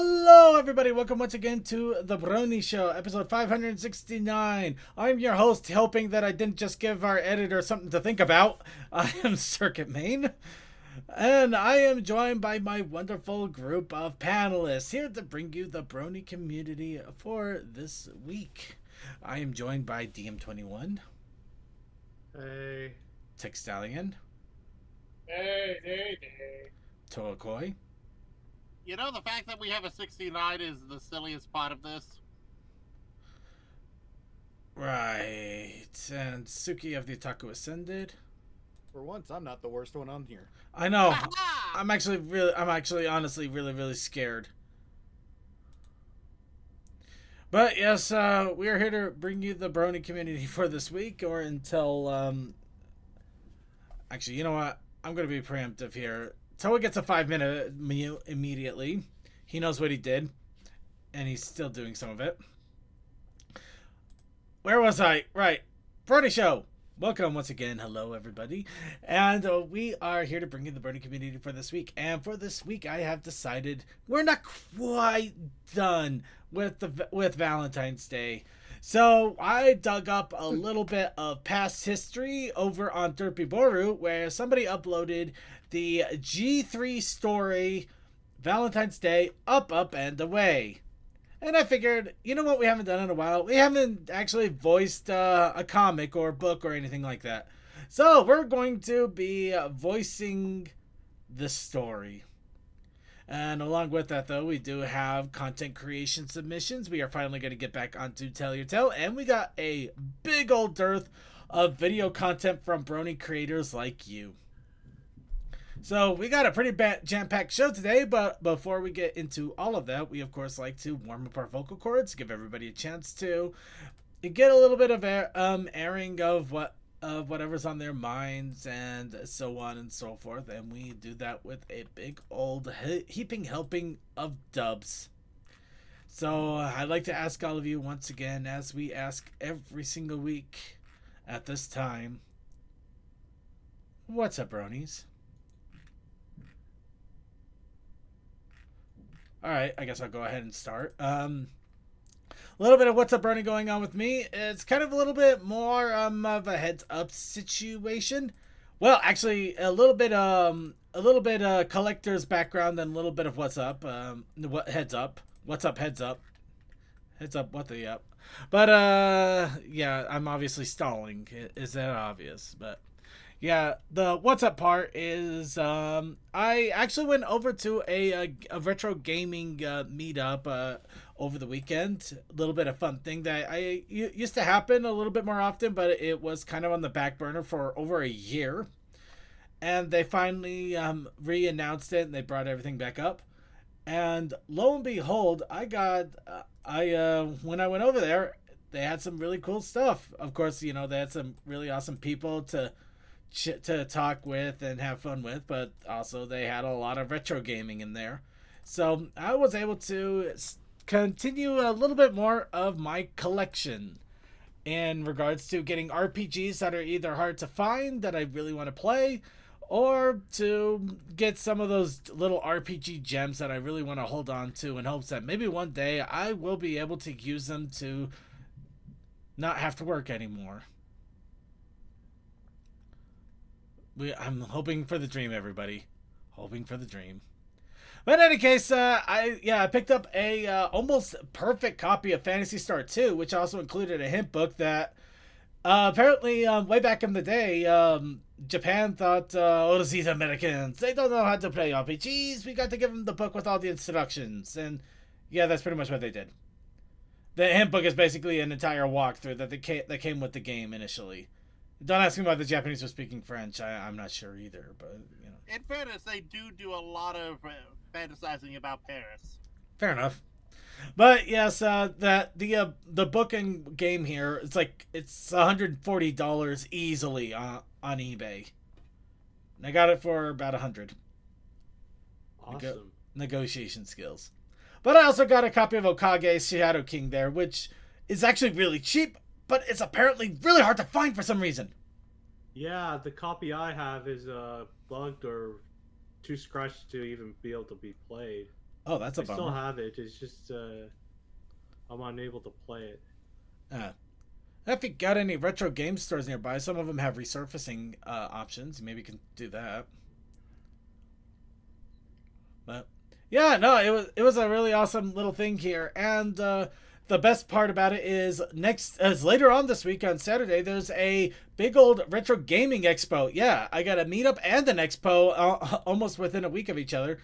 Hello, everybody. Welcome once again to the Brony Show, episode 569. I'm your host, hoping that I didn't just give our editor something to think about. I am Circuit Main, and I am joined by my wonderful group of panelists here to bring you the Brony community for this week. I am joined by DM21, Hey. Tech Stallion, Hey. Toakoi, You know, the fact that we have a 69 is the silliest part of this. right, and Suki of the Otaku Ascended. For once, I'm not the worst one on here. I know. Ha-ha! I'm actually honestly really scared. But yes, we are here to bring you the Brony community for this week or until actually, you know what? I'm going to be preemptive here. Toa gets a 5-minute mute immediately. He knows what he did and he's still doing some of it. Where was I? Right. Brony Show. Welcome once again. Hello, everybody. And we are here to bring you the Brony community for this week. And for this week, I have decided we're not quite done with Valentine's Day. So I dug up a little bit of past history over on Derpy where somebody uploaded the G3 story Valentine's Day Up, and Away. And I figured, you know what we haven't done in a while? We haven't actually voiced a comic or a book or anything like that. So we're going to be voicing the story. And along with that, though, we do have content creation submissions. We are finally going to get back onto Tell Your Tale. And we got a big old dearth of video content from Brony creators like you. So we got a pretty jam-packed show today, but before we get into all of that, we of course like to warm up our vocal cords, give everybody a chance to get a little bit of airing of whatever's on their minds and so on and so forth, and we do that with a big old heaping helping of dubs. So I'd like to ask all of you once again, as we ask every single week at this time, what's up, bronies? Alright, I guess I'll go ahead and start. A little bit of what's up, Brony, going on with me. It's kind of a little bit more of a heads up situation. Well, actually, a little bit collector's background and a little bit of what's up. What heads up? What's up? Heads up. Heads up. What the up? But yeah, I'm obviously stalling. Is that obvious? But yeah, the what's up part is I actually went over to a retro gaming meetup over the weekend. A little bit of fun thing that used to happen a little bit more often, but it was kind of on the back burner for over a year. And they finally re-announced it and they brought everything back up. And lo and behold, when I went over there, they had some really cool stuff. Of course, you know, they had some really awesome people to talk with and have fun with, but also they had a lot of retro gaming in there. So I was able to continue a little bit more of my collection in regards to getting RPGs that are either hard to find that I really want to play, or to get some of those little RPG gems that I really want to hold on to in hopes that maybe one day I will be able to use them to not have to work anymore. I'm hoping for the dream, everybody. Hoping for the dream. But in any case, I picked up a almost perfect copy of Phantasy Star 2, which also included a hint book that apparently way back in the day, Japan thought, oh, these Americans, they don't know how to play RPGs. We got to give them the book with all the instructions. And yeah, that's pretty much what they did. The hint book is basically an entire walkthrough that came with the game initially. Don't ask me why the Japanese were speaking French. I'm not sure either, but you know. In fairness, they do a lot of fantasizing about Paris. Fair enough. But yes, the book and game here, it's $140 easily on eBay. And I got it for about $100. Awesome. Negotiation skills. But I also got a copy of Okage Shadow King there, which is actually really cheap, but it's apparently really hard to find for some reason. Yeah, the copy I have is bugged or too scratched to even be able to be played. Oh, that's a I bummer. still have it. It's just I'm unable to play it. If you got any retro game stores nearby, some of them have resurfacing options. Maybe you can do that. But yeah, no, it was a really awesome little thing here, and the best part about it is later on this week on Saturday, there's a big old retro gaming expo. Yeah, I got a meetup and an expo almost within a week of each other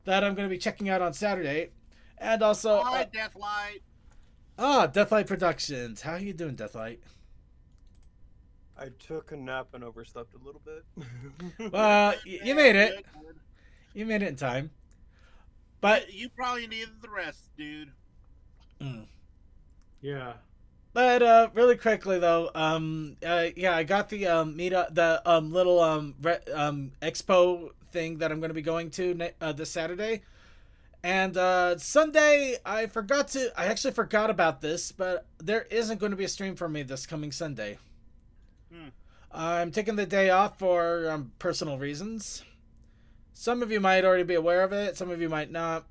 that I'm going to be checking out on Saturday, and also Hi, Deathlight. Deathlight Productions. How you doing, Deathlight? I took a nap and overslept a little bit. Well, you made it. Good. You made it in time. But You probably needed the rest, dude. Yeah. But really quickly though, yeah, I got the meetup, the little expo thing that I'm going to be going to this Saturday, and Sunday I actually forgot about this, but there isn't going to be a stream for me this coming Sunday. I'm taking the day off for personal reasons. Some of you might already be aware of it. Some of you might not.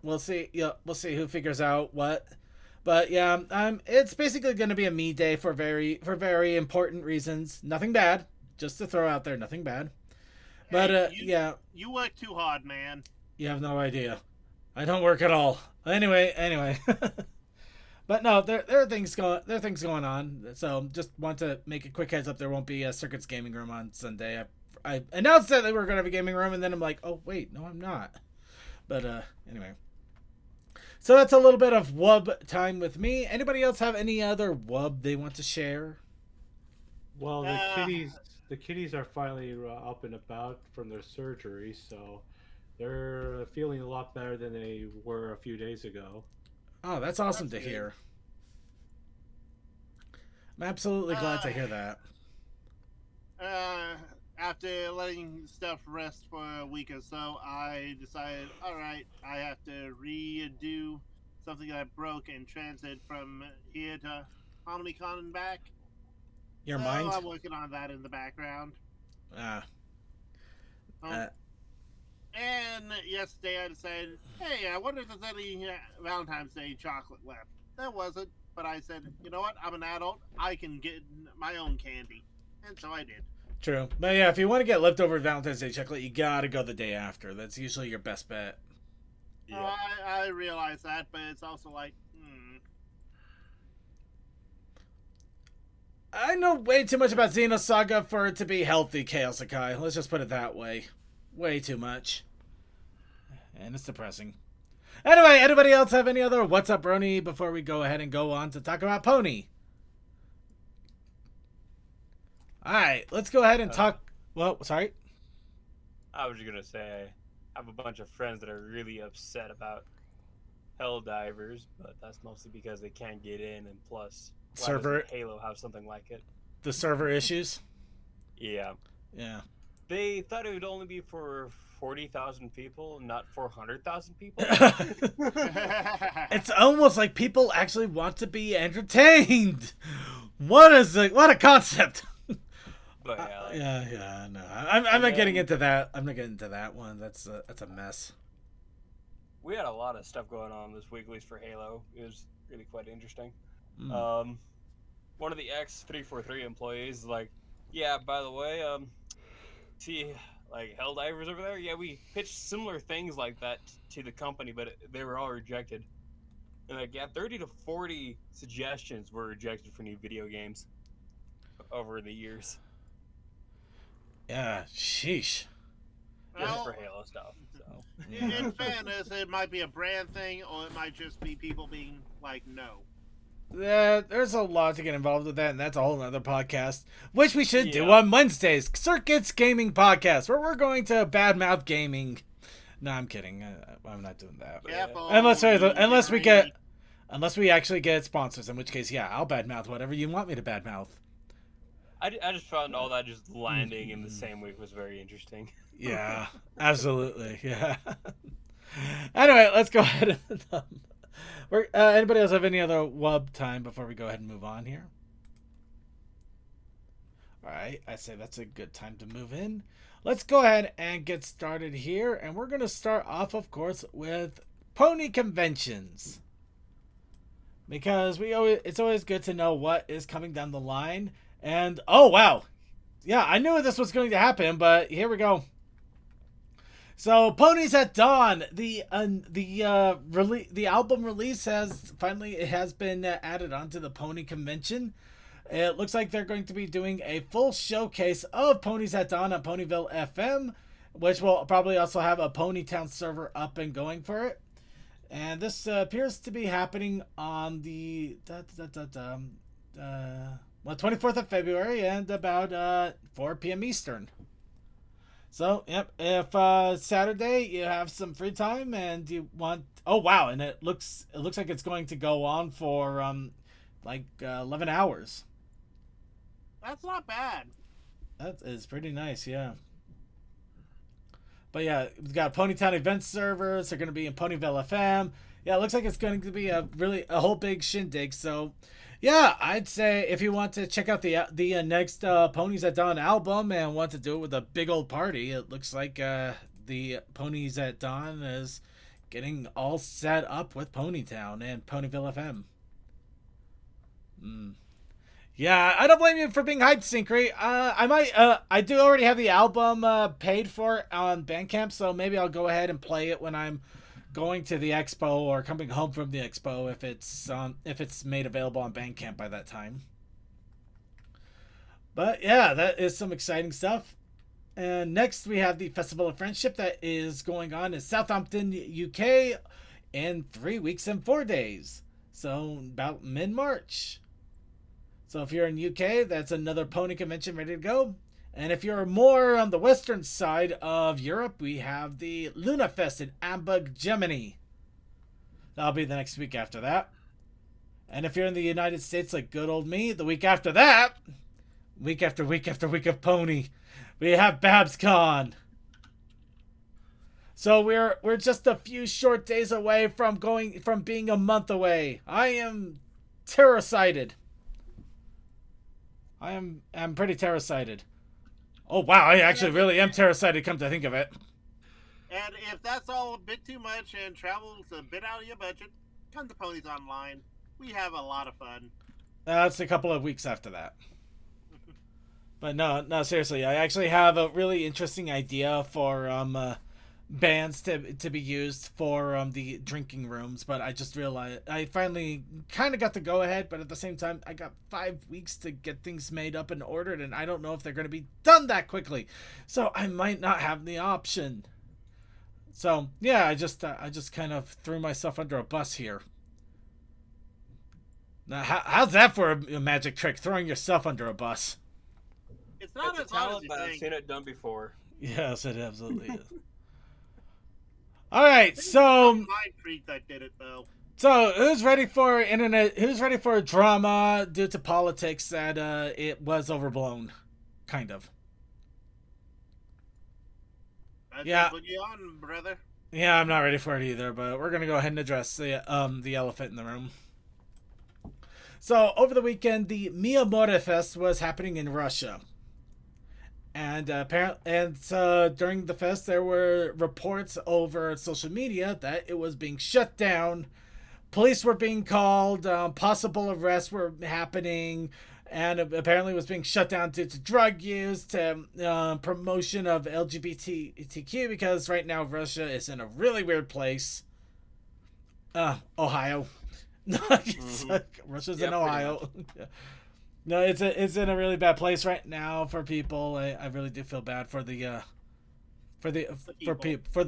We'll see. Yeah, we'll see who figures out what. But yeah, it's basically going to be a me day for very important reasons. Nothing bad. Just to throw out there, nothing bad. But Hey, yeah, You work too hard, man. you have no idea. I don't work at all. Anyway. But no, there are things going on. So just want to make a quick heads up. There won't be a Circuits Gaming Room on Sunday. I announced that they were going to have a gaming room, and then I'm like, oh wait, no, I'm not. But anyway. So that's a little bit of WUB time with me. Anybody else have any other WUB they want to share? Well, the kitties are finally up and about from their surgery, so they're feeling a lot better than they were a few days ago. Oh, that's awesome That's to good. hear. I'm absolutely glad to hear that. After letting stuff rest for a week or so, I decided, all right, I have to redo something I broke and transit from here to HarmonyCon and back. Your So mind? I'm working on that in the background. Ah. And yesterday I decided, hey, I wonder if there's any Valentine's Day chocolate left. There wasn't, but I said, you know what? I'm an adult. I can get my own candy. And so I did. True. But yeah, if you want to get leftover Valentine's Day chocolate, you gotta go the day after. That's usually your best bet. Oh, I realize that, but it's also like, I know way too much about Xenosaga for it to be healthy, Chaos Akai. Let's just put it that way. Way too much. And it's depressing. Anyway, anybody else have any other What's Up, Brony before we go ahead and go on to talk about Pony? Alright, let's go ahead and talk... Well, sorry? I was just gonna say I have a bunch of friends that are really upset about Helldivers, but that's mostly because they can't get in, and plus, why Server- doesn't Halo have something like it? The server issues? Yeah. Yeah. They thought it would only be for 40,000 people, not 400,000 people. It's almost like people actually want to be entertained. What a concept. But yeah, like, Yeah, no. I'm not getting into that. I'm not getting into that one. That's a mess. we had a lot of stuff going on this week, at least for Halo. It was really quite interesting. Mm. One of the X343 employees is like, yeah, by the way, see, like, Helldivers over there? Yeah, we pitched similar things like that to the company, but they were all rejected. And like, yeah, 30 to 40 suggestions were rejected for new video games over the years. Yeah, sheesh. Just Well, for Halo stuff. So in fairness, it might be a brand thing, or it might just be people being like, no. There's a lot to get involved with that, and that's a whole other podcast, which we should do Yeah. on Wednesdays. Circuits Gaming Podcast, where we're going to badmouth gaming. No, I'm kidding. I'm not doing that. Careful, Unless we actually get sponsors, in which case, yeah, I'll badmouth whatever you want me to badmouth. I just found all that just landing in the same week was very interesting. Yeah, absolutely. Yeah. Anyway, let's go ahead and. Anybody else have any other WUB time before we go ahead and move on here? All right, I say that's a good time to move in. Let's go ahead and get started here, and we're going to start off, of course, with pony conventions. Because it's always good to know what is coming down the line. And, oh, wow. Yeah, I knew this was going to happen, but here we go. So, Ponies at Dawn, the album release has been added onto the Pony Convention. It looks like they're going to be doing a full showcase of Ponies at Dawn on Ponyville FM, which will probably also have a Ponytown server up and going for it. And this appears to be happening on the 24th of February and about 4 p.m. Eastern. So, yep, if Saturday you have some free time and you want... Oh, wow, and it looks like it's going to go on for 11 hours. That's not bad. That is pretty nice, yeah. But yeah, we've got Ponytown event servers. They're going to be in Ponyville FM. Yeah, it looks like it's going to be a whole big shindig. So, yeah, I'd say if you want to check out the next Ponies at Dawn album and want to do it with a big old party, it looks like the Ponies at Dawn is getting all set up with Ponytown and Ponyville FM. Yeah, I don't blame you for being hyped, Syncry. I do already have the album paid for on Bandcamp, so maybe I'll go ahead and play it when I'm going to the expo or coming home from the expo if it's made available on Bandcamp by that time. But yeah, that is some exciting stuff. And next we have the Festival of Friendship that is going on in Southampton, UK in 3 weeks and 4 days. So about mid-March. So if you're in UK, that's another pony convention ready to go. And if you're more on the western side of Europe, we have the Luna Fest in Hamburg, Germany. That'll be the next week after that. And if you're in the United States like good old me, the week after that, week after week after week of pony, we have BabsCon. So we're just a few short days away from being a month away. I am terror-sighted. I'm pretty terror-sighted. Oh, wow, I actually really am terror-sighted, come to think of it. And if that's all a bit too much and travel's a bit out of your budget, come to Ponies Online. We have a lot of fun. That's a couple of weeks after that. But no, seriously, I actually have a really interesting idea for bands to be used for the drinking rooms, but I just realized I finally kind of got the go ahead, but at the same time I got 5 weeks to get things made up and ordered, and I don't know if they're going to be done that quickly, so I might not have the option. So yeah, I just kind of threw myself under a bus here. Now how's that for a magic trick, throwing yourself under a bus? It's not It's as a hard as talent, you but I've think. seen it done before. Yes, it absolutely is. All right, so Mind Freak that did it though. So who's ready for internet? Who's ready for drama due to politics that it was overblown, kind of? Yeah. Put you on, brother. Yeah, I'm not ready for it either, but we're gonna go ahead and address the elephant in the room. So over the weekend, the Miyamori Fest was happening in Russia, and during the fest, there were reports over social media that it was being shut down. Police were being called. Possible arrests were happening, and apparently was being shut down due to drug use, to promotion of LGBTQ, because right now Russia is in a really weird place. Ohio. No, Russia's in Ohio. No, it's in a really bad place right now for people. I really do feel bad for the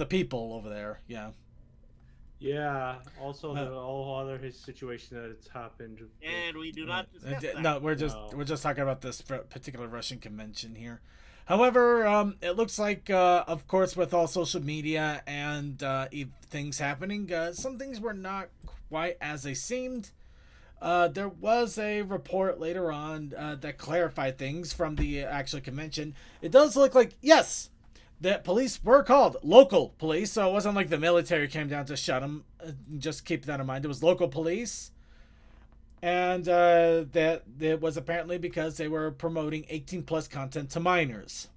people over there. Yeah. Yeah. Also, the whole other situation that it's happened. And we do not discuss that. No, we're just talking about this particular Russian convention here. However, it looks like, of course, with all social media and things happening, some things were not quite as they seemed. There was a report later on that clarified things from the actual convention. It does look like, yes, that police were called local police, so it wasn't like the military came down to shut them. Just keep that in mind. It was local police. And that it was apparently because they were promoting 18 plus content to minors.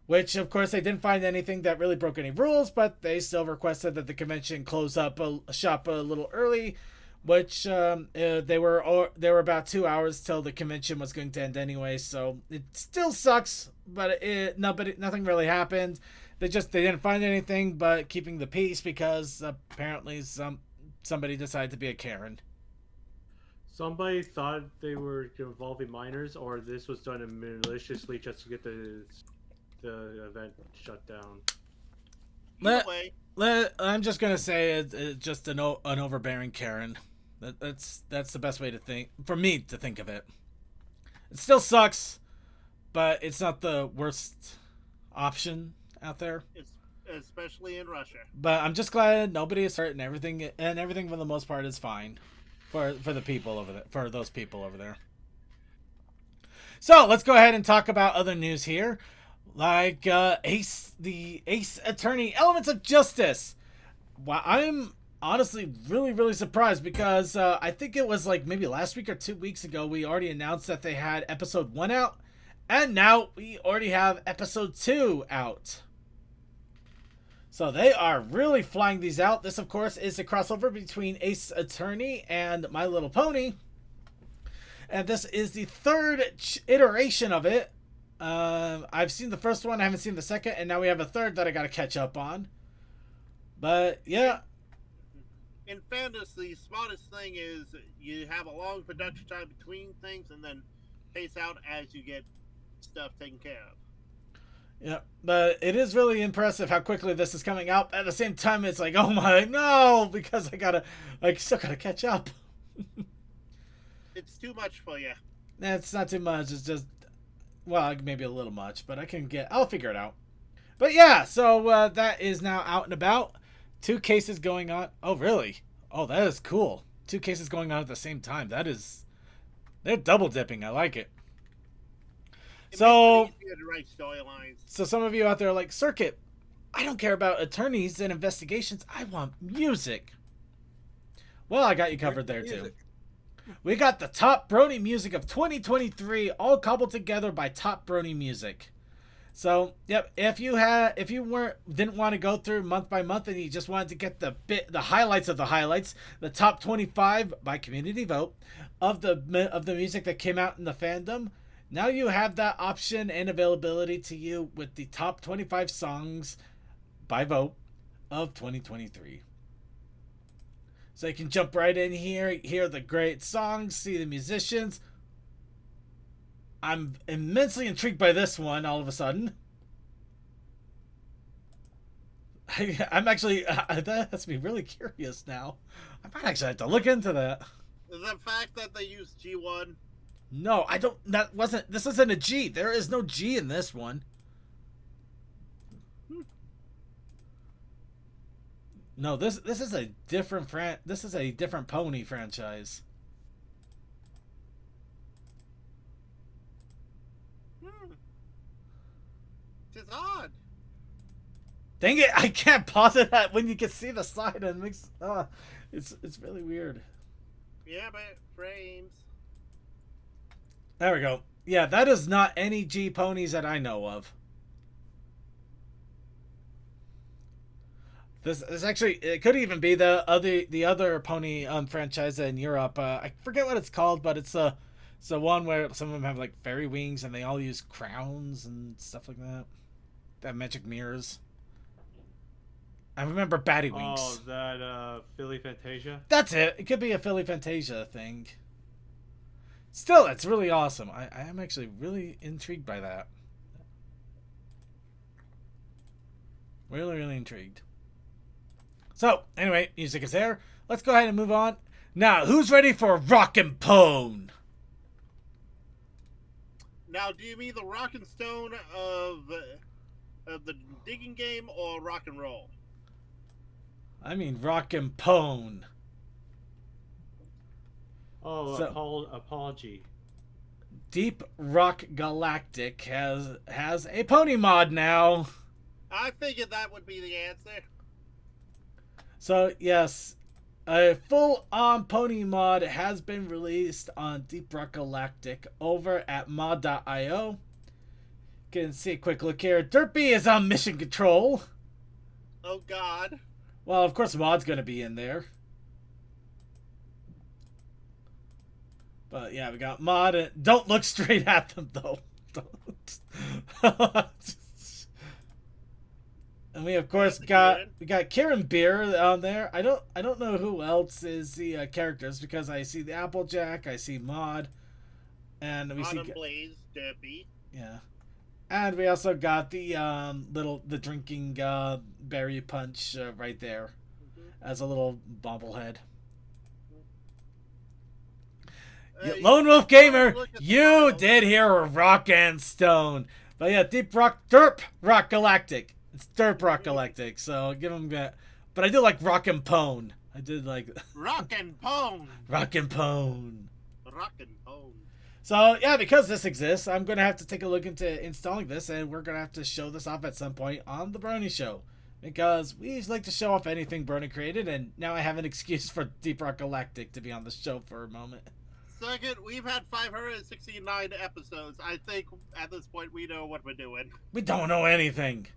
Which, of course, they didn't find anything that really broke any rules, but they still requested that the convention close up shop a little early, which they were about 2 hours till the convention was going to end anyway. So it still sucks, but nothing really happened. They didn't find anything but keeping the peace because apparently somebody decided to be a Karen. Somebody thought they were involving minors, or this was done maliciously just to get the event shut down. I'm just gonna say it's just an overbearing Karen. That's the best way to think for me to think of it. It still sucks, but it's not the worst option out there. Especially in Russia. But I'm just glad nobody is hurt and everything for the most part is fine for the people over there, for those people over there. So let's go ahead and talk about other news here. Like the Ace Attorney Elements of Justice. Well, I'm honestly really, really surprised because I think it was like maybe last week or 2 weeks ago we already announced that they had episode 1 out, and now we already have episode 2 out. So they are really flying these out. This, of course, is a crossover between Ace Attorney and My Little Pony. And this is the third iteration of it. I've seen the first one, I haven't seen the second, and now we have a third that I gotta catch up on. But yeah. In fairness, the smartest thing is you have a long production time between things and then pace out as you get stuff taken care of. Yeah, but it is really impressive how quickly this is coming out. At the same time, it's like, oh my, no, because I still gotta catch up. It's too much for you. It's not too much, it's just, well, maybe a little much, but I'll figure it out. But yeah, so that is now out and about. 2 cases going on. Oh, really? Oh, that is cool. 2 cases going on at the same time. They're double dipping. I like it. So some of you out there are like, Circuit, I don't care about attorneys and investigations. I want music. Well, I got you covered there too. We got the top Brony music of 2023, all cobbled together by Top Brony Music. So, yep, if you didn't want to go through month by month and you just wanted to get the highlights of the highlights, the top 25 by community vote of the music that came out in the fandom, now you have that option and availability to you with the top 25 songs by vote of 2023. So you can jump right in here, hear the great songs, see the musicians. I'm immensely intrigued by this one all of a sudden. I'm actually, that has me really curious now. I might actually have to look into that. The fact that they used G1. No, this isn't a G. There is no G in this one. No, this is a different this is a different pony franchise. It's odd. Dang it, I can't pause it when you can see the side and mix. It's really weird. Yeah, but frames. There we go. Yeah, that is not any G ponies that I know of. This is actually, it could even be the other pony franchise in Europe. I forget what it's called, but it's the one where some of them have like fairy wings and they all use crowns and stuff like that. They have magic mirrors. I remember Batty Wings. Oh, that Philly Fantasia? That's it. It could be a Philly Fantasia thing. Still, that's really awesome. I am actually really intrigued by that. Really, really intrigued. So, anyway, music is there. Let's go ahead and move on. Now, who's ready for Rockin' Pone? Now, do you mean the rock and stone of the digging game or rock and roll? I mean Rockin' Pone. Oh, apology. Deep Rock Galactic has a pony mod now. I figured that would be the answer. So, yes, A full-on pony mod has been released on Deep Rock Galactic over at mod.io. Can see a quick look here. Derpy is on mission control. Oh God. Well, of course, Mod's gonna be in there. But yeah, we got Mod. And don't look straight at them though. Don't. And we of course got Kieran Beer on there. I don't know who else is the characters because I see the Applejack, I see Mod, and we see Blaze, Derpy. Yeah. And we also got the the drinking berry punch right there as a little bobblehead. Lone Wolf Gamer, you did hear a Rock and Stone. But yeah, Derp Rock Galactic. It's Derp Rock Galactic, so give him that. But I do like Rock and Pone. I did like Rock and Pone. Rock and Pone. Rock and Pone. So yeah, because this exists, I'm gonna have to take a look into installing this, and we're gonna have to show this off at some point on the Brony Show, because we like to show off anything Brony created, and now I have an excuse for Deep Rock Galactic to be on the show for a moment. Second, we've had 569 episodes. I think at this point we know what we're doing. We don't know anything.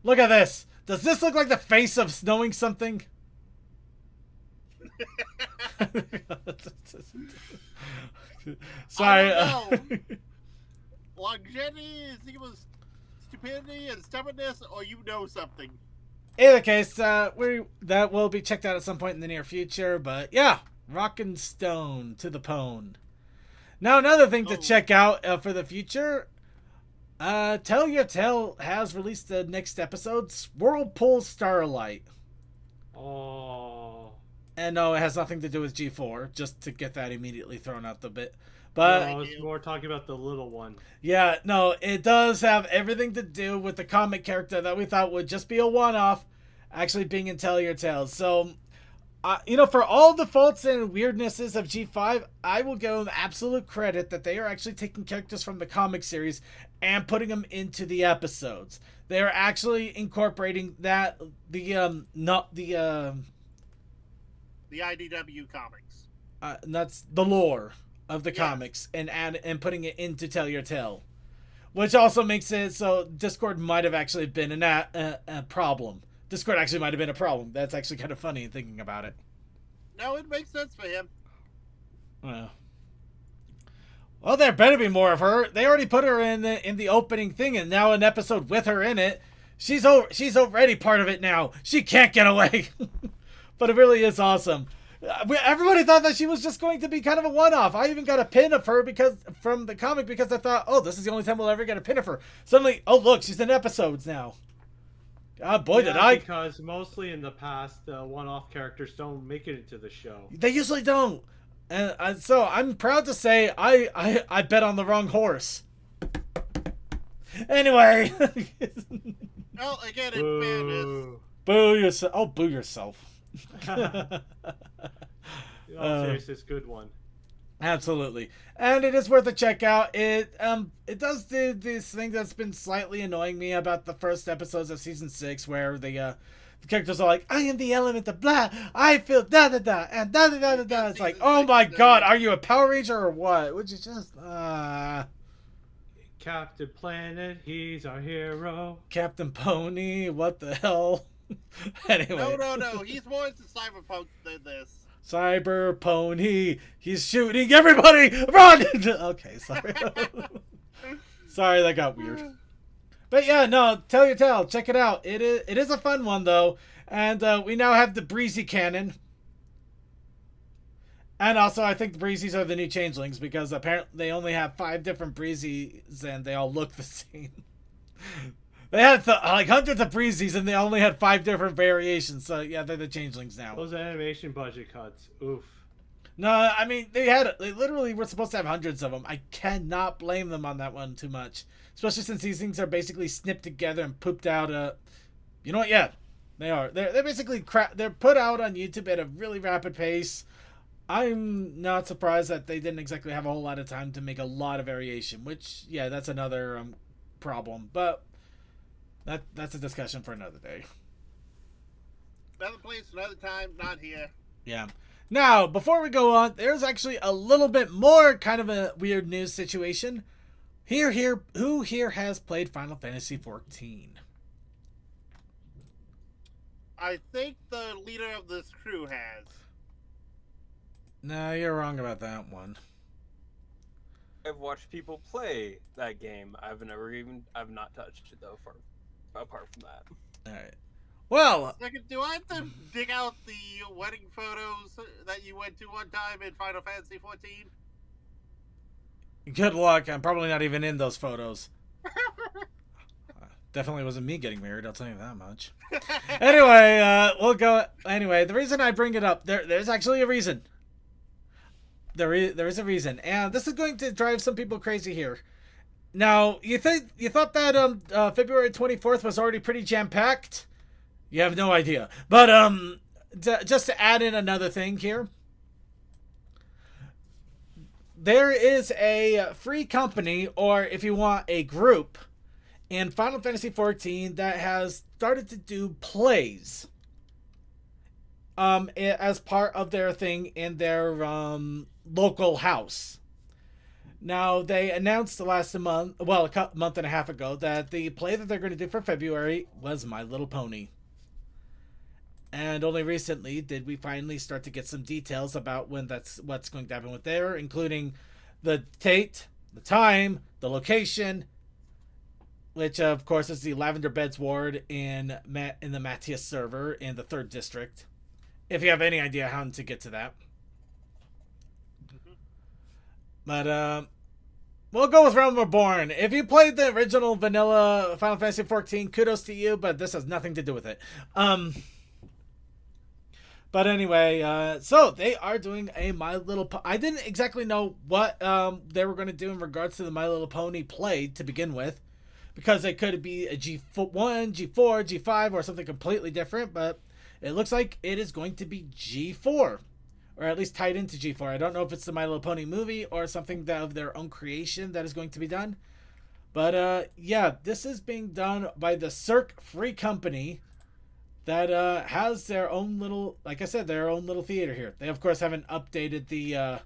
Look at this. Does this look like the face of knowing something? Sorry. I don't know. Longevity is equal to stupidity and stubbornness, or you know something. In either case, that will be checked out at some point in the near future. But yeah, Rock and Stone to the pone. Now another thing to check out for the future. Tell Your Tale has released the next episode, Whirlpool Starlight. Oh. And no, it has nothing to do with G4, just to get that immediately thrown out the bit. But no, I was more talking about the little one. Yeah, no, it does have everything to do with the comic character that we thought would just be a one-off, actually being in Tell Your Tale. So, for all the faults and weirdnesses of G5, I will give them absolute credit that they are actually taking characters from the comic series and putting them into the episodes. They are actually incorporating that the IDW comics. That's the lore of the comics and putting it into Tell Your Tale, which also makes it so Discord might have actually been a problem. Discord actually might have been a problem. That's actually kind of funny thinking about it. No, it makes sense for him. Well, there better be more of her. They already put her in the opening thing, and now an episode with her in it. She's already part of it now. She can't get away. But it really is awesome. Everybody thought that she was just going to be kind of a one-off. I even got a pin of her from the comic because I thought, oh, this is the only time we'll ever get a pin of her. Suddenly, oh look, she's in episodes now. God, boy, did I! Because mostly in the past, one-off characters don't make it into the show. They usually don't. And so I'm proud to say I bet on the wrong horse. Anyway. Well, again, in fairness. Boo yourself. Oh, boo yourself. In all seriousness, good one. Absolutely. And it is worth a check out. It does do this thing that's been slightly annoying me about the first episodes of season 6, where the characters are like, I am the element of blah, I feel da da da and da da da da da. It's like, oh my god, are you a Power Ranger or what? Would you just Captain Planet, he's our hero. Captain Pony, what the hell? Anyway. No. He's more into cyberpunk than this. Cyber Pony, he's shooting everybody! Run! Okay, sorry. Sorry, that got weird. But yeah, no, Tell Your Tale, check it out. It is a fun one, though. And we now have the Breezy Cannon. And also, I think the Breezies are the new changelings, because apparently they only have 5 different Breezies, and they all look the same. They had like hundreds of Breezies, and they only had 5 different variations. So yeah, they're the changelings now. Those animation budget cuts, oof. No, I mean, they literally were supposed to have hundreds of them. I cannot blame them on that one too much. Especially since these things are basically snipped together and pooped out. You know what? Yeah, they are. They're basically they're put out on YouTube at a really rapid pace. I'm not surprised that they didn't exactly have a whole lot of time to make a lot of variation. Which, yeah, that's another problem. But that's a discussion for another day. Another place, another time, not here. Yeah. Now, before we go on, there's actually a little bit more kind of a weird news situation. Who here has played Final Fantasy 14? I think the leader of this crew has. No, you're wrong about that one. I've watched people play that game. I've not touched it though. For apart from that, All right. Well, Second, do I have to dig out the wedding photos that you went to one time in Final Fantasy 14? good luck. I'm probably not even in those photos. Definitely wasn't me getting married, I'll tell you that much. Anyway, we'll go. Anyway, the reason I bring it up, there's actually a reason. There is a reason, and this is going to drive some people crazy here. Now, you thought that February 24th was already pretty jam packed? You have no idea. But just to add in another thing here, there is a free company, or if you want, a group in Final Fantasy XIV that has started to do plays as part of their thing in their local house. Now, they announced last month, well, a month and a half ago, that the play that they're going to do for February was My Little Pony. And only recently did we finally start to get some details about what's going to happen with there, including the date, the time, the location, which of course is the Lavender Beds Ward in the Matthias server in the 3rd district. If you have any idea how to get to that. But we'll go with Realm Reborn. If you played the original vanilla Final Fantasy XIV, kudos to you, but this has nothing to do with it. But anyway, so they are doing a My Little Pony. I didn't exactly know what they were going to do in regards to the My Little Pony play to begin with, because it could be a G1, G4, G5, or something completely different, but it looks like it is going to be G4, or at least tied into G4. I don't know if it's the My Little Pony movie or something of their own creation that is going to be done. But yeah, this is being done by the Cirque Free Company that has their own little, like I said, their own little theater here. They, of course, haven't updated the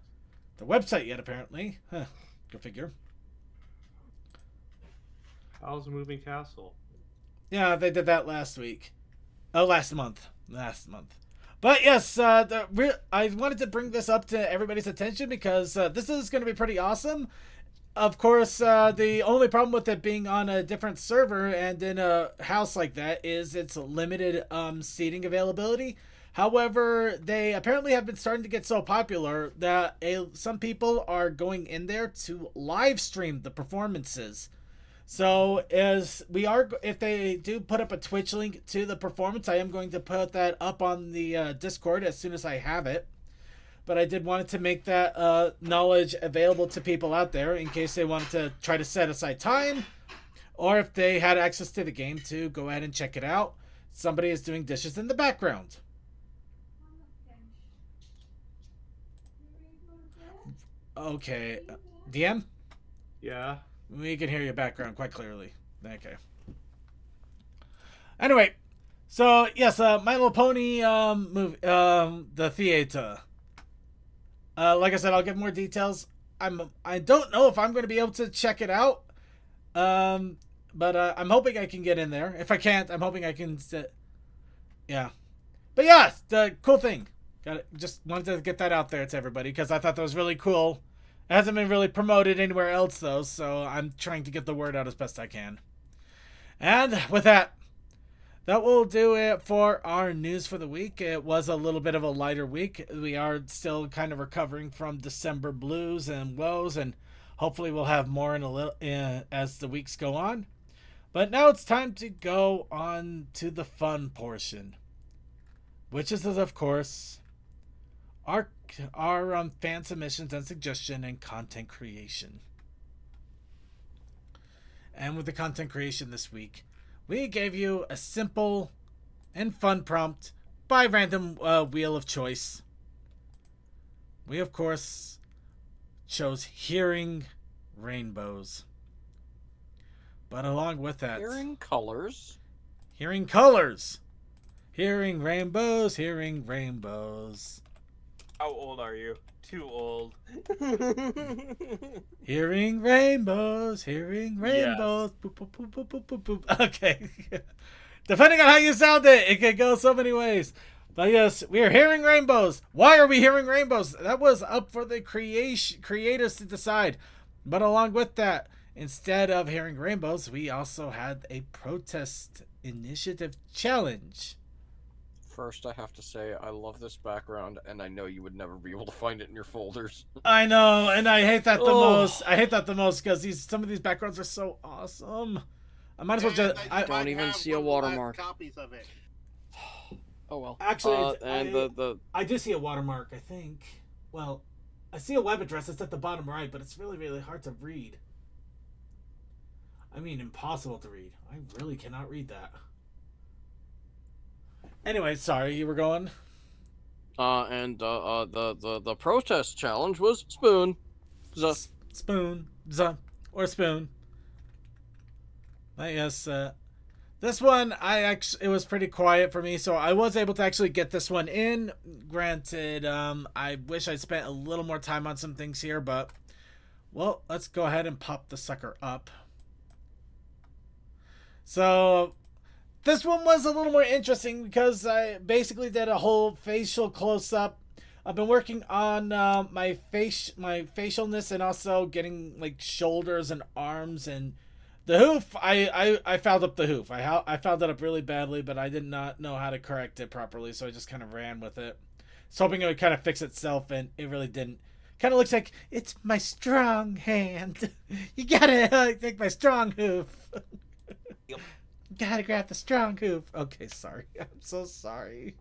website yet, apparently. Huh, go figure. How's Moving Castle? Yeah, they did that last week. Oh, last month. But yes, I wanted to bring this up to everybody's attention because this is going to be pretty awesome. Of course, the only problem with it being on a different server and in a house like that is its limited seating availability. However, they apparently have been starting to get so popular that some people are going in there to live stream the performances. So if they do put up a Twitch link to the performance, I am going to put that up on the Discord as soon as I have it. But I did want to make that knowledge available to people out there in case they wanted to try to set aside time, or if they had access to the game to go ahead and check it out. Somebody is doing dishes in the background. Okay. DM? Yeah. We can hear your background quite clearly. Okay. Anyway, so yes, My Little Pony movie, the theater. Like I said, I'll give more details. I don't know if I'm going to be able to check it out. But I'm hoping I can get in there. If I can't, I'm hoping I can. Yeah. But yeah, the cool thing. Just wanted to get that out there to everybody because I thought that was really cool. It hasn't been really promoted anywhere else though, so I'm trying to get the word out as best I can. And with that will do it for our news for the week. It was a little bit of a lighter week. We are still kind of recovering from December blues and woes, and hopefully we'll have more as the weeks go on. But now it's time to go on to the fun portion, which is, of course, our fan submissions and suggestion and content creation. And with the content creation this week, we gave you a simple and fun prompt by random wheel of choice. We, of course, chose hearing rainbows. But along with that... Hearing colors. Hearing colors. Hearing rainbows, hearing rainbows. How old are you? Too old. Hearing rainbows, hearing Yes. rainbows. Boop, boop, boop, boop, boop, boop, boop. Okay. Depending on how you sound it, it could go so many ways. But yes, we are hearing rainbows. Why are we hearing rainbows? That was up for the creators to decide. But along with that, instead of hearing rainbows, we also had a protest initiative challenge. First, I have to say I love this background, and I know you would never be able to find it in your folders. I know, and I hate that the Oh. most. I hate that the most because some of these backgrounds are so awesome. I might as well just. And I they don't might even have see a one of the last watermark. Copies of it. Oh well. Actually, and I- the I do see a watermark. I think. Well, I see a web address. It's at the bottom right, but it's really, really hard to read. I mean, impossible to read. I really cannot read that. Anyway, sorry, you were going. the protest challenge was spoon. Spoon, or spoon. I guess. This one, it was pretty quiet for me, so I was able to actually get this one in. Granted, I wish I'd spent a little more time on some things here, but well, let's go ahead and pop the sucker up. So this one was a little more interesting because I basically did a whole facial close-up. I've been working on my facialness and also getting like shoulders and arms and the hoof. I fouled up the hoof. I fouled it up really badly, but I did not know how to correct it properly, so I just kind of ran with it. So hoping it would kind of fix itself, and it really didn't. Kind of looks like it's my strong hand. You gotta take my strong hoof. Yep. Gotta grab the strong hoof. Okay, sorry. I'm so sorry.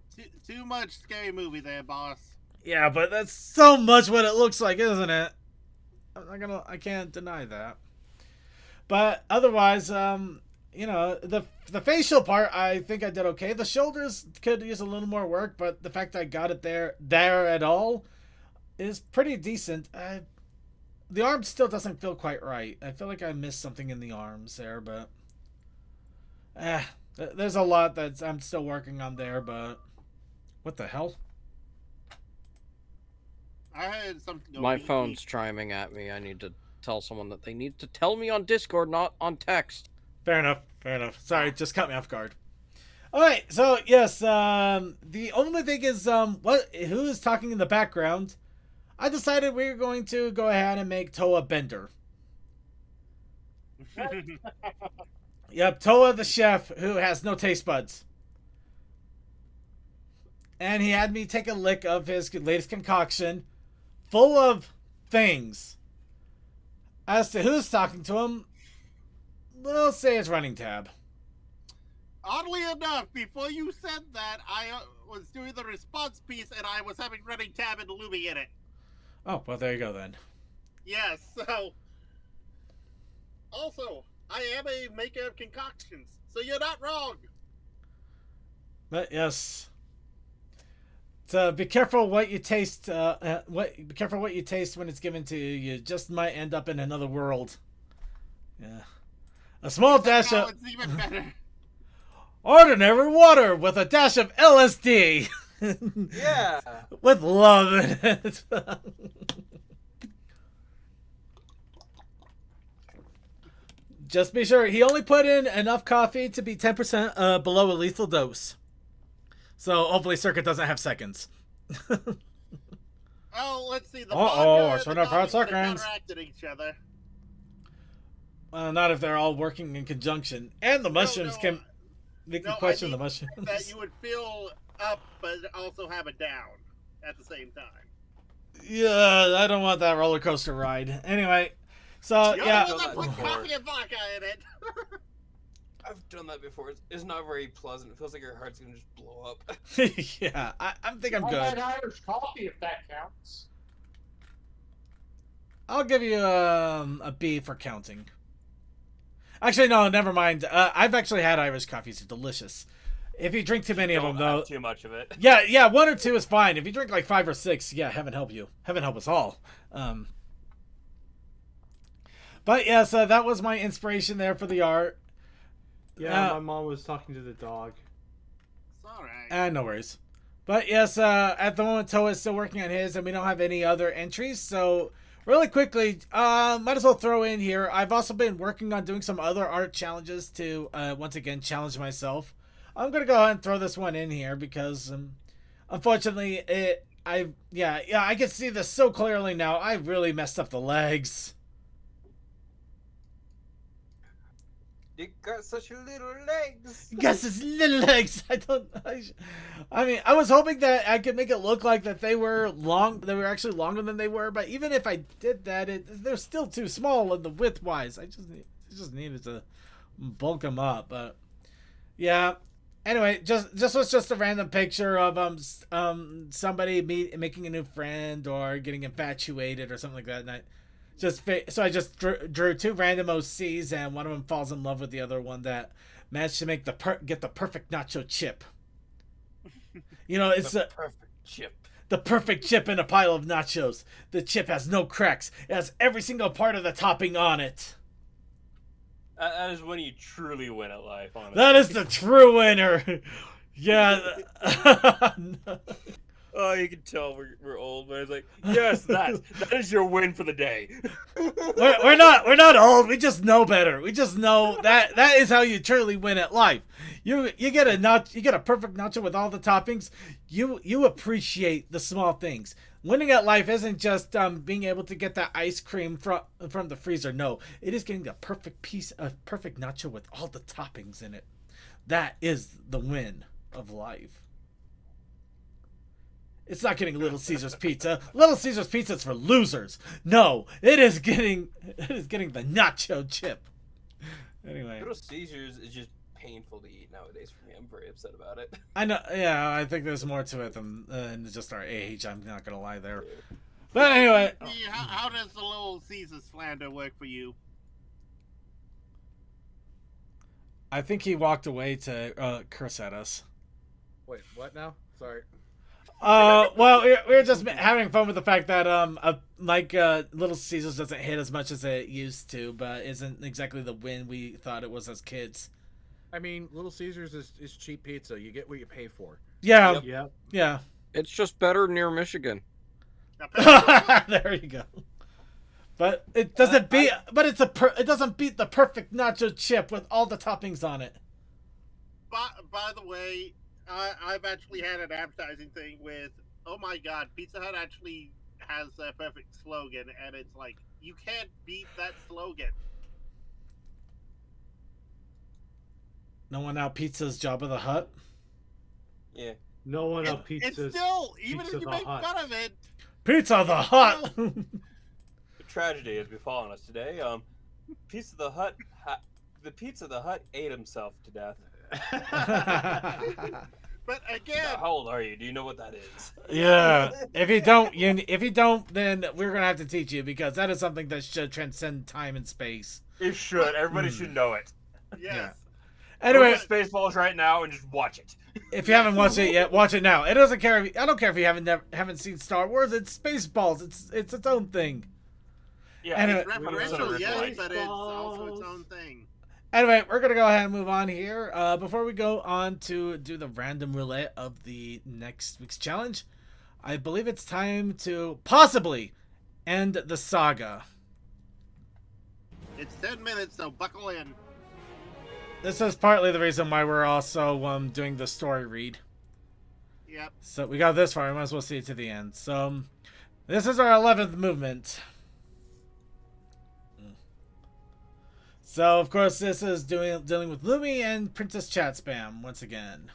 Too much scary movie there, boss. Yeah, but that's so much what it looks like, isn't it? I can't deny that. But otherwise, you know, the facial part, I think I did okay. The shoulders could use a little more work, but the fact I got it there at all is pretty decent. The arm still doesn't feel quite right. I feel like I missed something in the arms there, but there's a lot that I'm still working on there. But what the hell? I had something. My phone's chiming at me. I need to tell someone that they need to tell me on Discord, not on text. Fair enough. Fair enough. Sorry, just caught me off guard. All right, so yes, the only thing is, who is talking in the background? I decided we were going to go ahead and make Toa Bender. Yep, Toa the chef who has no taste buds. And he had me take a lick of his latest concoction, full of things. As to who's talking to him, we'll say it's running tab. Oddly enough, before you said that, I was doing the response piece and I was having running tab and Lumi in it. Oh, well, there you go then. Yes, so. Also, I am a maker of concoctions, so you're not wrong. But yes. So be careful what you taste. Be careful what you taste when it's given to you. You just might end up in another world. Yeah. A small dash Now of it's even better. ordinary water with a dash of LSD. Yeah. With love in it. Just be sure he only put in enough coffee to be 10% below a lethal dose. So hopefully Circuit doesn't have seconds. Oh, let's see. The Uh-oh, vodka I and showed the up hard coffee would've seconds. counteracted each other. Not if they're all working in conjunction. And the mushrooms can... We can question the mushrooms. That you would feel up, but also have it down at the same time. Yeah, I don't want that roller coaster ride. Anyway, so You're yeah. the one that put before. coffee and vodka in it. I've done that before. It's not very pleasant. It feels like your heart's gonna just blow up. Yeah, I think I'm I good. had Irish coffee, if that counts. I'll give you a B for counting. Actually, no, never mind. I've actually had Irish coffees. They're delicious. If you drink too many of them, Don't though... have too much of it. Yeah, 1 or 2 is fine. If you drink like 5 or 6, yeah, heaven help you. Heaven help us all. But yeah, so that was my inspiration there for the art. Yeah, my mom was talking to the dog. It's alright. No worries. But yes, at the moment, Toa is still working on his, and we don't have any other entries. So really quickly, might as well throw in here. I've also been working on doing some other art challenges to once again challenge myself. I'm gonna go ahead and throw this one in here because unfortunately, I can see this so clearly now. I really messed up the legs. You got such little legs. Guess his little legs. I mean, I was hoping that I could make it look like that they were long. They were actually longer than they were. But even if I did that, they're still too small in the width wise. I just needed to bulk them up. But yeah. Anyway, just was just a random picture of somebody making a new friend or getting infatuated or something like that. And I just drew two random OCs, and one of them falls in love with the other one that managed to make get the perfect nacho chip. You know, it's the perfect chip. The perfect chip in a pile of nachos. The chip has no cracks. It has every single part of the topping on it. That is when you truly win at life, honestly. That is the true winner. Yeah. Oh, you can tell we're old, but it's like, yes, that is your win for the day. we're not old. We just know better. We just know that is how you truly win at life. You get a perfect nacho with all the toppings. You appreciate the small things. Winning at life isn't just being able to get that ice cream from the freezer. No, it is getting the perfect piece of perfect nacho with all the toppings in it. That is the win of life. It's not getting Little Caesar's pizza. Little Caesar's pizza is for losers. No, it is getting the nacho chip. Anyway, Little Caesar's is just painful to eat nowadays for me. I'm very upset about it. I know. Yeah, I think there's more to it than just our age. I'm not gonna lie there. But anyway, how does the Little Caesar slander work for you? I think he walked away to curse at us. Wait, what now? Sorry. Well, we're just having fun with the fact that Little Caesars doesn't hit as much as it used to, but isn't exactly the win we thought it was as kids. I mean, Little Caesars is cheap pizza. You get what you pay for. Yeah, Yep. yeah. It's just better near Michigan. There you go. But it doesn't beat. But it doesn't beat the perfect nacho chip with all the toppings on it. By the way, I've actually had an advertising thing with, oh my god, Pizza Hut actually has a perfect slogan, and it's like, you can't beat that slogan. No one out pizza's Jabba the Hutt. Yeah. No one up It's pizza's. still, even Pizza if you the make Hut. fun of it, Pizza the Hutt. The tragedy has befallen us today. Pizza the Hut ate himself to death. but again, Now, how old are you? Do you know what that is? Yeah. If you don't, then we're gonna have to teach you, because that is something that should transcend time and space. It should. Everybody should know it. yes. Anyway, Look at Spaceballs right now and just watch it. if you haven't watched it yet, watch it now. It doesn't care. I don't care if you haven't seen Star Wars. It's Spaceballs. It's its own thing. Yeah, Anyway, It's referential, yes, Right. but it's also its own thing. Anyway, we're gonna go ahead and move on here. Before we go on to do the random roulette of the next week's challenge, I believe it's time to possibly end the saga. It's 10 minutes, so buckle in. This is partly the reason why we're also doing the story read. Yep. So we got this far. We might as well see it to the end. So this is our 11th movement. So of course this is dealing with Lumi and Princess Chat Spam once again.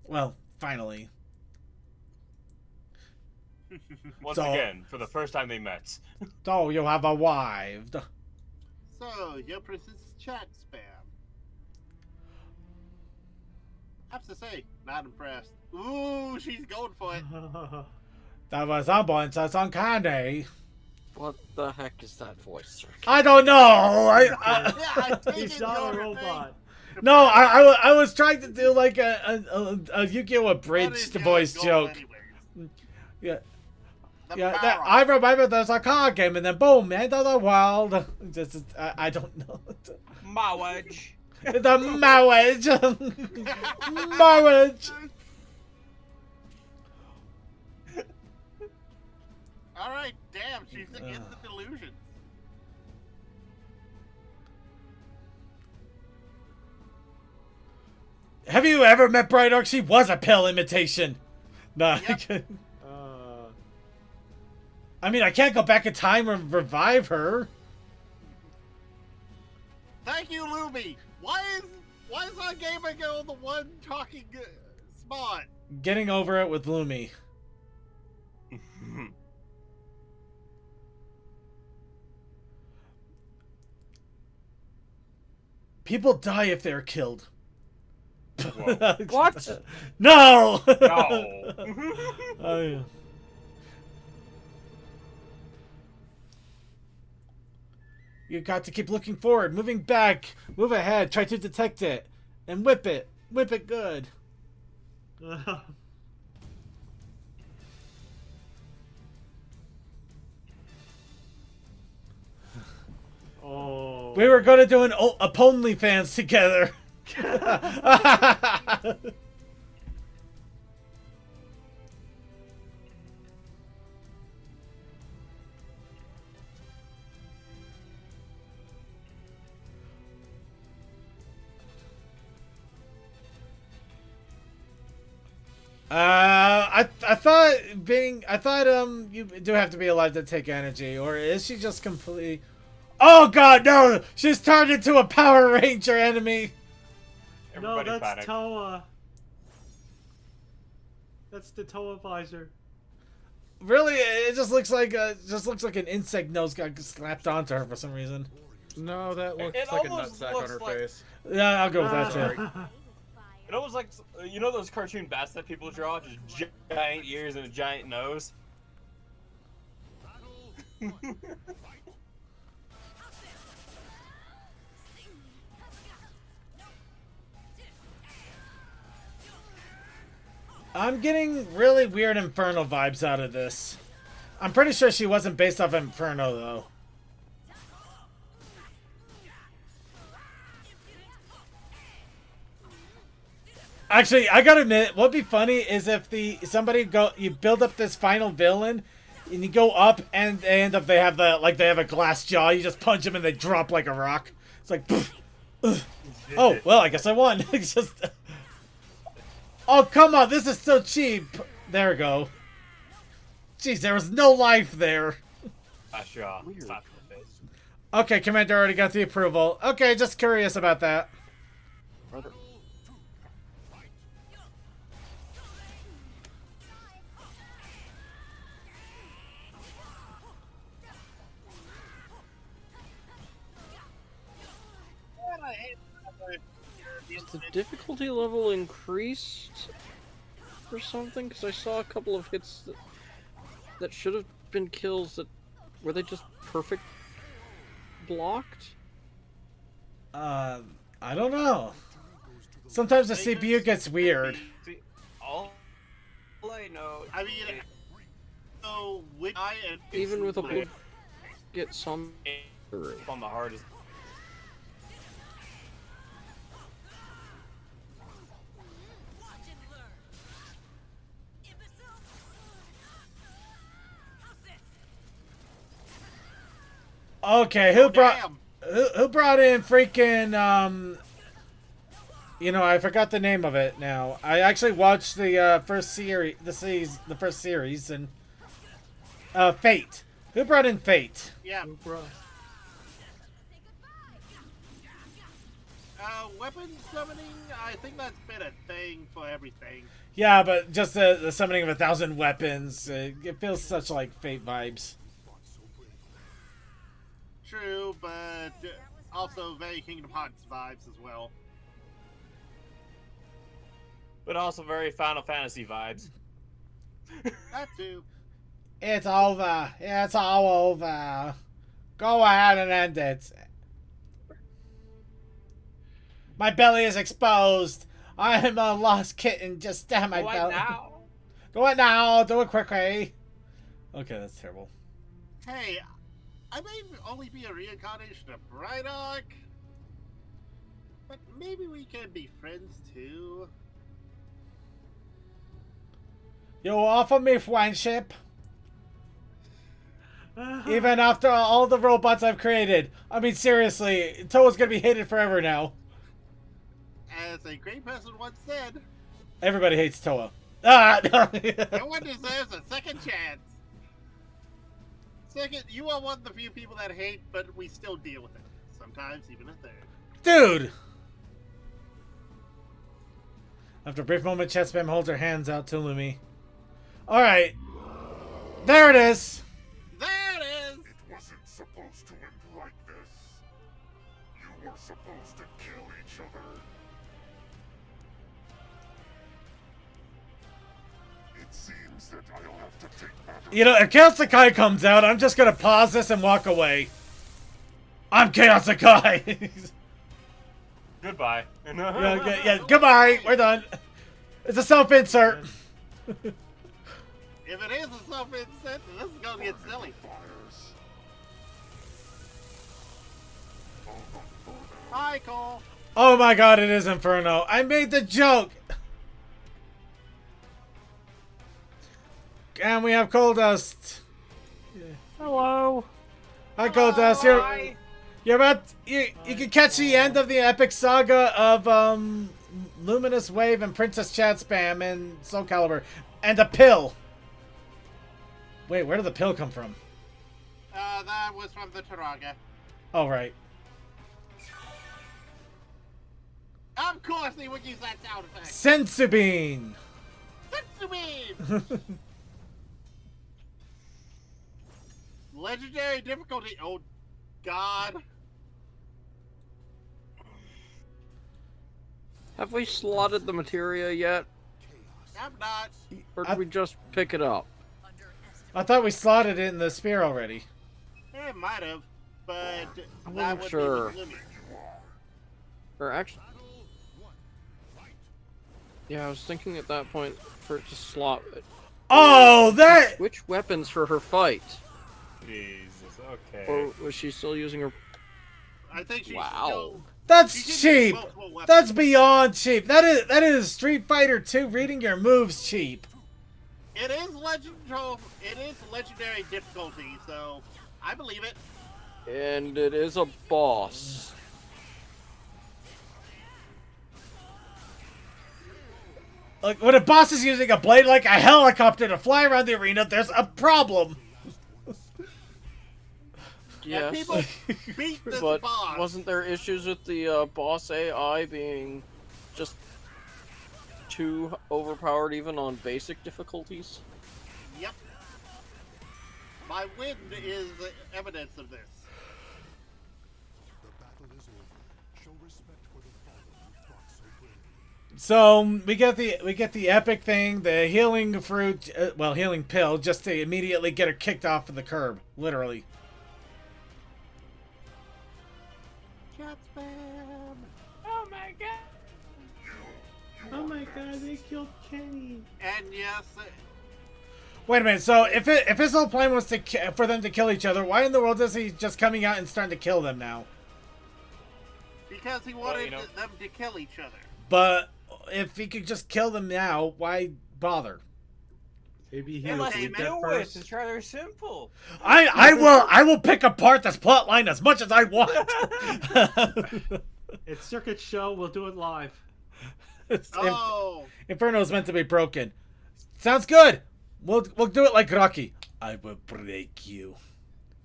Well, finally. Once So- again, for the first time they met. So you have arrived. So, your Princess Chat Spam. I have to say, not impressed. Ooh, she's going for it. That was unbalanced on candy. What the heck is that voice, sir? I don't know. Yeah, I think He's it's not a your robot. thing. No, I was trying to do like a Yu-Gi-Oh! What is abridged your voice goal joke. anyways? Yeah. The Yeah, power. I remember there's a card game and then boom, end of the world. I don't know. Marriage. The marriage. Marriage. All right, damn, she's in the delusions. Have you ever met Brightark? She was a pale imitation. Nah. Yep. I mean, I can't go back in time and revive her. Thank you, Lumi. Why is our gamer girl the one talking smart? Getting over it with Lumi. People die if they're killed. What? No! No. Oh, yeah. You got to keep looking forward, moving back, move ahead, try to detect it, and whip it. Whip it good. Oh. We were going to do a Ponley fans together. I thought you do have to be alive to take energy, or is she just completely? Oh God, no! She's turned into a Power Ranger enemy. Everybody No, that's panic. Toa. That's the Toa visor. Really, it just looks like an insect nose got slapped onto her for some reason. No, that looks It like a almost nutsack on looks her like- face. Yeah, I'll go with that sorry. too. It almost like, you know those cartoon bats that people draw? Just giant ears and a giant nose? I'm getting really weird Inferno vibes out of this. I'm pretty sure she wasn't based off Inferno though. Actually, I gotta admit, what'd be funny is if you build up this final villain, and you go up and they end up they have a glass jaw. You just punch them and they drop like a rock. It's like, poof, ugh. Oh well, I guess I won. It's just, oh come on, this is so cheap. There we go. Jeez, there was no life there. Slap in the face. Okay, Commander already got the approval. Okay, just curious about that. Brother. Is the difficulty level increased or something? Because I saw a couple of hits that should have been kills that were they just perfect blocked? I don't know. Sometimes the CPU gets weird. See, all I know. I mean, so which I Even with a blue, get some. On the hardest. Okay, who brought in freaking I forgot the name of it now. I actually watched the first series, and Fate. Who brought in Fate? Yeah. Weapon summoning, I think that's been a thing for everything. Yeah, but just the summoning of 1,000 weapons, it feels such like Fate vibes. True, but also very Kingdom Hearts vibes as well. But also very Final Fantasy vibes. That too. It's over. It's all over. Go ahead and end it. My belly is exposed. I am a lost kitten. Just stab my belly. Now. Do it now. Do it quickly. Okay, that's terrible. Hey, I may only be a reincarnation of Brynark, but maybe we can be friends too. You offer me friendship? Even after all the robots I've created. I mean, seriously, Toa's gonna be hated forever now. As a great person once said, Everybody hates Toa. Ah, no. no one deserves a second chance. Second, you are one of the few people that hate, but we still deal with it. Sometimes even a third. Dude! After a brief moment, Chat Spam holds her hands out to Lumi. Alright. There it is! There it is! It wasn't supposed to end like this. You were supposed to kill each other. It seems that I'll have to take matters. You know, if Chaos Sakai comes out, I'm just gonna pause this and walk away. I'm Chaos Sakai! Goodbye. yeah, goodbye! We're done. It's a self-insert. If it is a self-insert, this is gonna get silly. Fires. Hi, Cole. Oh my god, it is Inferno. I made the joke! And we have Coal Dust. Hello. Hi, Coal Dust. You're about you can catch the end of the epic saga of Luminous Wave and Princess Chat Spam and Soul Calibur and a pill. Wait, where did the pill come from? That was from the Taraga. Oh right. Of course they would use that sound effect. Sensubine. Sensubine! Legendary difficulty. Oh, God. Have we slotted the materia yet? I'm not. Or did we just pick it up? I thought we slotted it in the spear already. It might have, but I'm that not would sure. be the limit. Or actually... Yeah, I was thinking at that point for it to slot it. Oh, that! Which weapons for her fight? Jesus, okay. Or was she still using her... I think she's Wow. still... That's she did use cheap. multiple weapons. That's beyond cheap. That is Street Fighter 2 reading your moves cheap. It is legendary difficulty, so I believe it. And it is a boss. Like, when a boss is using a blade like a helicopter to fly around the arena, there's a problem. And Yes. people beat this But boss. wasn't there issues with the boss AI being just too overpowered even on basic difficulties? Yep. My win is evidence of this. The battle is over. Show respect for the fallen who fought so bravely. So we get the epic thing, the healing fruit, healing pill, just to immediately get her kicked off of the curb, literally. Chat spam. Oh my god. Oh my god, they killed Kenny. And yes, Wait a minute. So if his whole plan was for them to kill each other, why in the world is he just coming out and starting to kill them now? because he wanted you know- them to kill each other. But if he could just kill them now, why bother? Maybe he They was must weak do at do it. first. It's rather simple. I will pick apart this plot line as much as I want. It's Circuit Show. We'll do it live. Oh, Inferno is meant to be broken. Sounds good. We'll do it like Rocky. I will break you.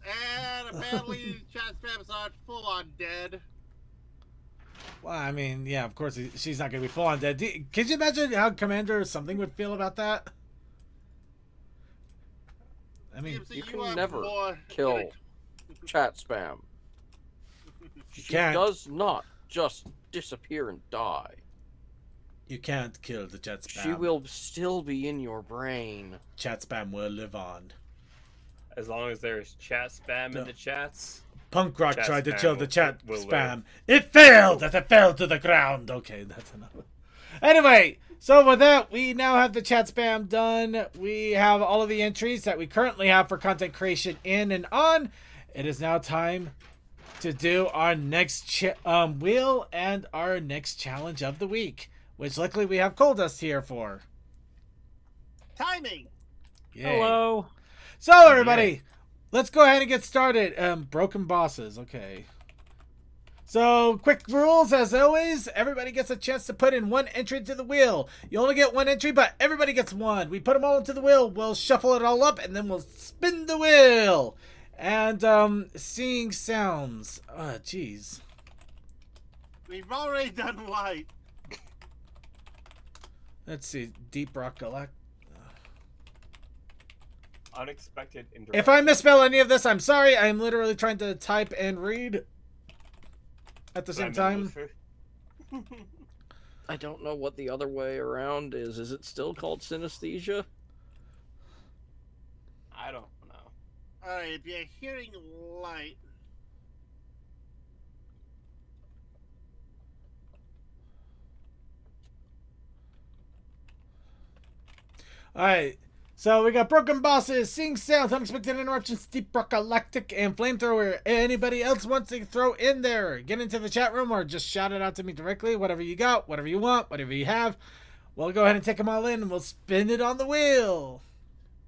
and apparently Chat Spam's not full on dead. Well, I mean, yeah, of course she's not going to be full on dead. Could you imagine how Commander or something would feel about that? I mean, Gibson, you can are never more kill good chat spam. She can't. does not just disappear and die. you can't kill the chat spam. She will still be in your brain. Chat spam will live on. As long as there's chat spam in the chats. Punk Rock Chat tried to spam kill the chat will spam. live. It failed as it fell to the ground. Okay, that's enough. Anyway, so with that, we now have the chat spam done. We have all of the entries that we currently have for content creation in and on. It is now time to do our next wheel and our next challenge of the week, which luckily we have Coal Dust here for. timing. Yay. Hello. So everybody, let's go ahead and get started. Broken bosses. Okay. So, quick rules as always. Everybody gets a chance to put in one entry into the wheel. You only get one entry, but everybody gets one. We put them all into the wheel. We'll shuffle it all up, and then we'll spin the wheel. And, seeing sounds. Oh, jeez. We've already done light. Let's see. Deep Rock Galactic. Unexpected interruption. If I misspell any of this, I'm sorry. I'm literally trying to type and read at the same time. I don't know what the other way around is. Is it still called synesthesia? I don't know. Alright, if you're hearing light. Alright, so we got Broken Bosses, Seeing Sounds, Unexpected Interruptions, Deep Rock Galactic, and Flamethrower. Anybody else wants to throw in there? Get into the chat room or just shout it out to me directly. Whatever you got, whatever you want, whatever you have. We'll go ahead and take them all in and we'll spin it on the wheel.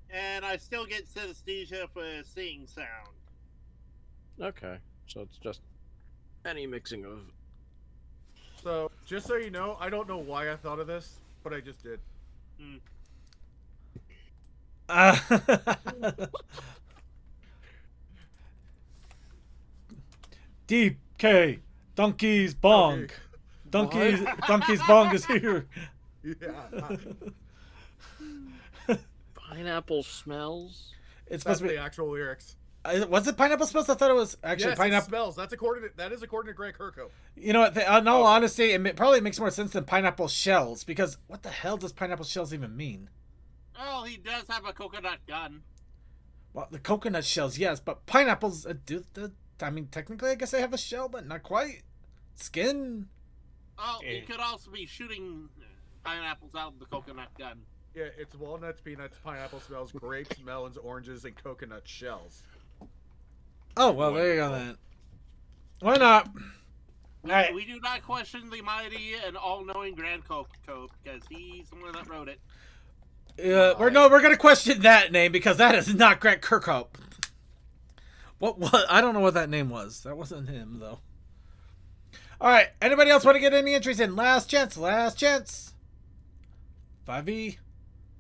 And I still get synesthesia for seeing sound. Okay, so it's just any mixing of... So, just so you know, I don't know why I thought of this, but I just did. Deep K, Donkey's Bong. Donkey's Bong is here. Yeah. Pineapple smells? It's That's supposed to be. the actual lyrics. Was it pineapple smells? I thought it was actually Yes, it pineapple. smells. That is according to Greg Kirkhope. You know what? In all honesty, it probably makes more sense than pineapple shells because what the hell does pineapple shells even mean? Oh, he does have a coconut gun. Well, the coconut shells, yes, but pineapples I mean, technically, I guess they have a shell, but not quite. Skin. Oh, he could also be shooting pineapples out of the coconut gun. Yeah, it's walnuts, peanuts, pineapple smells, grapes, melons, oranges, and coconut shells. Oh well, there you go then. Why not? Alright. We do not question the mighty and all-knowing Grand Coke because he's the one that wrote it. We're gonna question that name because that is not Grant Kirkhope. What? I don't know what that name was. That wasn't him though. All right. Anybody else want to get any entries in? Last chance. Last chance. 5V,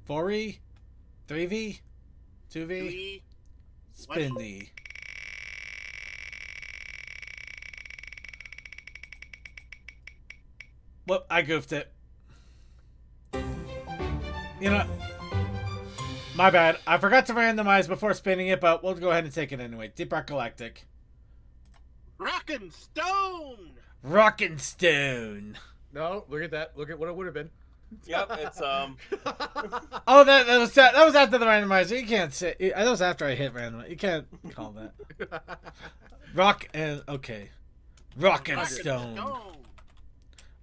4V, 3V, 2V. Spin the. Whoop! I goofed it. You know, my bad. I forgot to randomize before spinning it, but we'll go ahead and take it anyway. Deep Rock Galactic. Rockin' Stone! Rockin' Stone. No, look at that. Look at what it would have been. Yep, it's Oh, that was after the randomizer. You can't say that was after I hit random. You can't call that. Rock and okay, Rockin' Stone.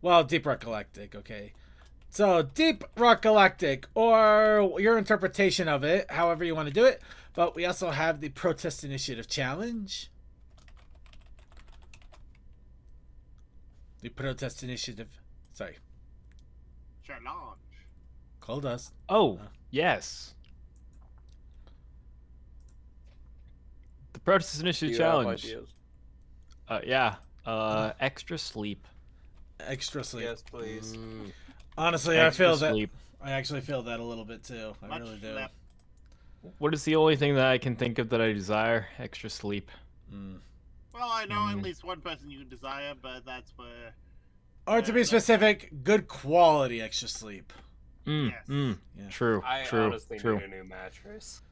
Well, Deep Rock Galactic. Okay. So, Deep Rock Galactic, or your interpretation of it, however you want to do it. But we also have the Protest Initiative Challenge. The Protest Initiative. Sorry. Challenge. Called us. Oh, yes. The Protest Initiative Challenge. Yeah. Extra sleep. Extra sleep. yes, please. Honestly, Extra I feel that. sleep. I actually feel that a little bit too. I Much really do. left. What is the only thing that I can think of that I desire? Extra sleep. Well, I know at least one person you desire, but that's for... Or to be specific, good quality extra sleep. Yes. Yeah. True. I true. honestly true. need a new mattress.